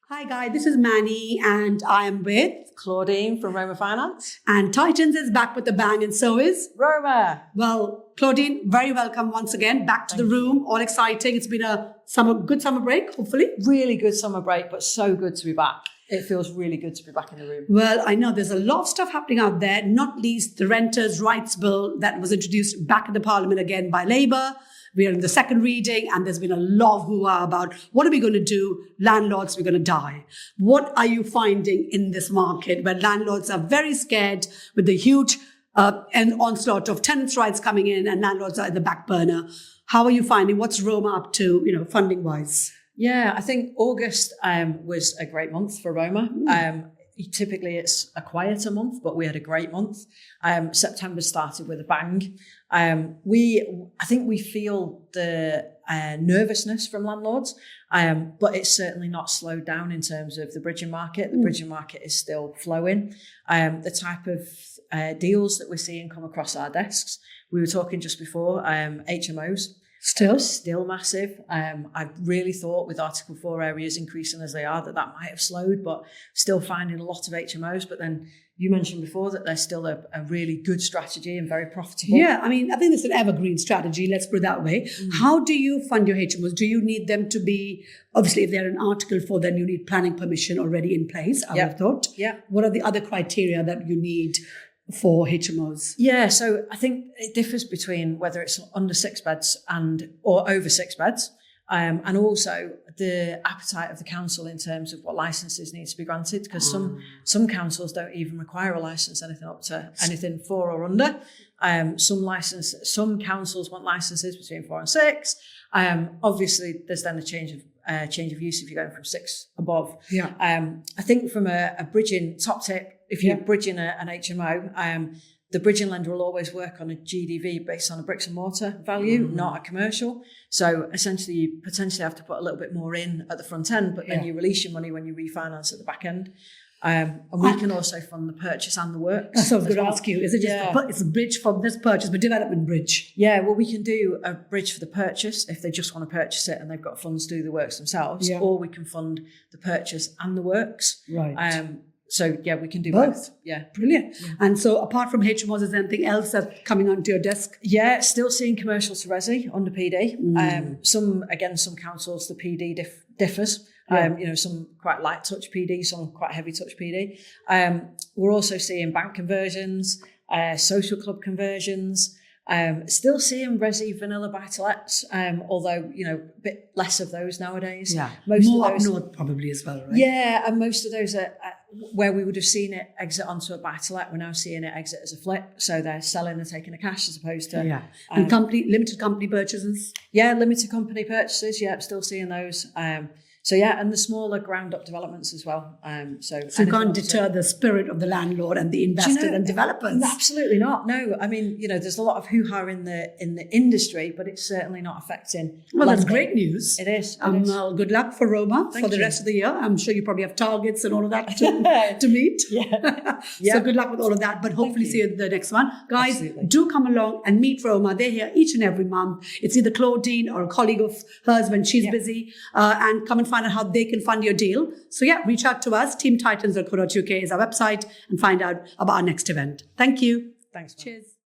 Hi guys, this is Manny and I am with Claudine from Roma Finance. and Titans is back with a bang and so is Roma. well, Claudine, very welcome once again back to the room. All exciting. It's been a good summer break, hopefully. Really good summer break, but so good to be back. It feels really good to be back in the room. Well, I know there's a lot of stuff happening out there, not least the Renters' Rights Bill that was introduced back in the Parliament again by Labour. We are in the second reading and there's been a lot of hoo-ha about what are we going to do? Landlords, we're going to die. What are you finding in this market where landlords are very scared with the huge and onslaught of tenants' rights coming in and landlords are in the back burner? How are you finding? What's Roma up to, funding-wise? Yeah, I think August was a great month for Roma. Typically it's a quieter month, but we had a great month. September started with a bang. I think we feel the nervousness from landlords, but it's certainly not slowed down in terms of the bridging market. The bridging market is still flowing. The type of deals that we're seeing come across our desks, we were talking just before, HMOs. Still massive. I really thought with Article 4 areas increasing as they are that might have slowed, but still finding a lot of HMOs. But then you mentioned before that they're still a really good strategy and very profitable. Yeah, I think it's an evergreen strategy, let's put it that way. How do you fund your HMOs? Do you need them to be, obviously if they're an Article 4, then you need planning permission already in place, I would have thought. Yeah. What are the other criteria that you need for HMOs? Yeah, so I think it differs between whether it's under 6 beds or over 6 beds, and also the appetite of the council in terms of what licenses need to be granted, because some councils don't even require a license anything 4 or under. Some councils want licenses between 4 and 6. Obviously, there's then a change of use if you're going from 6 above. Yeah. I think from a bridging top tip, if you're bridging an HMO, the bridging lender will always work on a GDV based on a bricks and mortar value, not a commercial. So essentially, you potentially have to put a little bit more in at the front end, but then you release your money when you refinance at the back end. And we can also fund the purchase and the works. That's what I was going to ask you. Is it just it's a bridge for this purchase, but development bridge? Yeah, well, we can do a bridge for the purchase if they just want to purchase it and they've got funds to do the works themselves, or we can fund the purchase and the works. Right. So, yeah, we can do both. Yeah. Brilliant. Yeah. And so apart from HMOs, is there anything else that's coming onto your desk? Yeah, still seeing commercial to resi under PD. Some councils, the PD differs. Some quite light touch PD, some quite heavy touch PD. We're also seeing bank conversions, social club conversions. Still seeing resi vanilla buy-to-lets, although, a bit less of those nowadays. Yeah, most more of those, up north probably as well, right? Yeah, and most of those are where we would have seen it exit onto a buy-to-let. We're now seeing it exit as a flip. So they're selling and taking the cash as opposed to... Yeah, and limited company purchases? Yeah, limited company purchases, still seeing those. And the smaller ground-up developments as well. So you can't deter the spirit of the landlord and the investors and developers? Absolutely not. No, there's a lot of hoo-ha in the industry, but it's certainly not affecting. Well, that's great news. It is. Well, good luck for Roma for the rest of the year. I'm sure you probably have targets and all of that to meet. Yeah. So good luck with all of that, but hopefully see you at the next one. Guys, do come along and meet Roma. They're here each and every month. It's either Claudine or a colleague of hers when she's busy, and come and find out how they can fund your deal. So reach out to us. teamtitans.co.uk is our website and find out about our next event. Thank you. Thanks. Cheers.